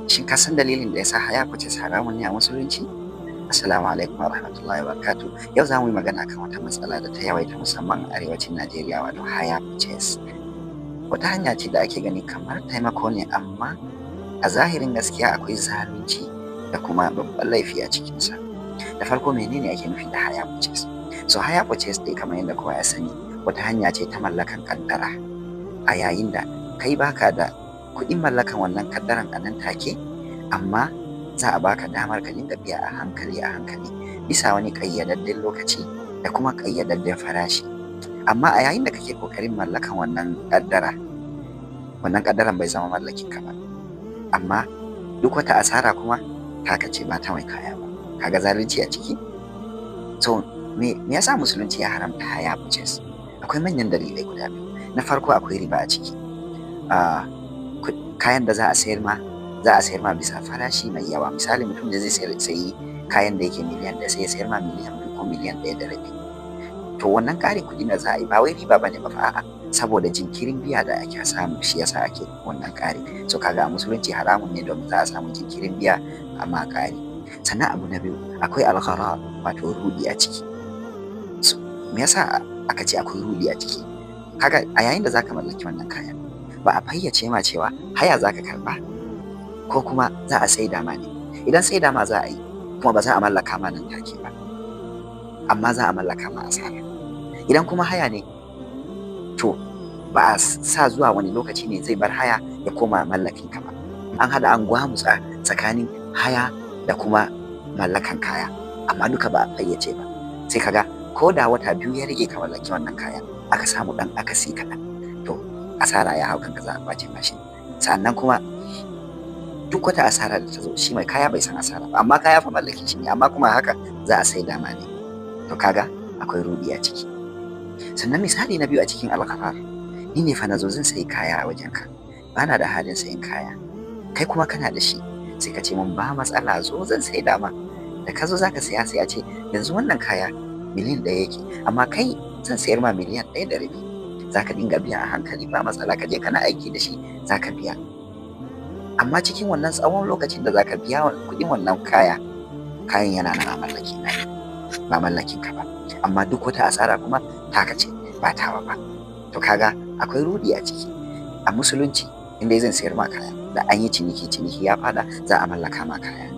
Shin ka san dalilin da yasa haya purchase haramun ne a musulunci? Assalamu alaikum wa rahmatullahi wa barakatuh. Yau za mu yi magana kan wata matsala da ta yawaita musamman a arewacin Najeriya, wato haya purchase. Wata hanya ce da ake gani kamar taimako ne, amma a zahirin gaskiya akwai zalunci da kuma babban laifi a cikinsa. Da farko, menene ake nufi da haya purchase? So haya purchase dai kamar yadda kowa ya sani, wata hanya ce ta mallakan kaddara, a yayin da kai baka da kuɗin mallakan wannan kaddaran a nan take, amma za a baka damar ka dinga biya a hankali bisa wani ƙayyadadden lokaci da kuma ƙayyadadden farashi. Amma a yayin da kake ƙoƙarin mallakan wannan kaddaran bai zama mallakin ka ba, amma duk wata asara kuma taka ce, ba ta mai kaya ba. Kaga zalunci a ciki? So me yasa musulunci ya haramta haya purchase? Akwai manyan dalilai guda biyu. Na farko, akwai riba a ciki. Kayan da za a sayar ma bisa farashi mai yawa. Misali, mutum da zai sayi kayan da yake miliyan ɗaya sai ya sayar ma miliyan 2 ko miliyan 1.5. To wannan ƙarin kuɗi da za a yi ba wai riba bane ba, a'a, saboda jinkirin biya da ake samu shi yasa ake wannan ƙari. So kaga a musulunci haramun ne domin za a samu jinkirin biya amma ƙari. Sannan abu na biyu, akwai algharar, wato rudi a ciki. So me yasa aka ce akwai rudi a ciki? Kaga a yayin da zaka mallaki wannan kayan, ba a fayyace ma cewa haya zaka karba ko kuma za a saida ma ne. Idan saida ma za a yi, kuma ba za a mallaka ma nan take ba, amma za a mallaka ma asara. Idan kuma haya ne, to ba a sa zuwa wani lokaci ne zai bar haya ya koma mallakin ka ba. An hada an gwamutsa tsakanin haya da kuma mallakan kaya, amma duka ba a fayyace ba. Sai kaga ko da wata 2 ya rage ka mallaki wannan kaya, aka samu dan akasi kaɗan, to asara ya hau kanka, za a kwace mashin. Sannan kuma duk wata asara da ta zo, shi mai kaya bai san asara ba, amma kaya fa mallaki shi ne, amma kuma haka za a sai dama ne. To kaga akwai rudi a ciki. Sannan misali na biyu a cikin algharar, ni ne fa nazo zan sayi kaya a wajenka, bana da halin sayin kaya, kai kuma kana da shi, sai ka ce mun ba matsala, zo zan sai dama. Da ka zo zaka saya, sai a ce yanzu wannan kaya miliyan 1 yake, amma kai zan sayar ma miliyan 1.5. Zaka dinga biya a hankali, ba matsala, ka je kana aiki da shi zaka biya. Amma cikin wannan tsawon lokacin da zaka biya kuɗin wannan kayan yana nan a mallaki na, ba mallakin ka ba. Amma duk wata asara kuma taka ce, ba tawa ba. To kaga akwai rudi a ciki. A musulunci, inda zan sayar ma kaya, da an yi ciniki ya fada, za a mallaka ma kaya.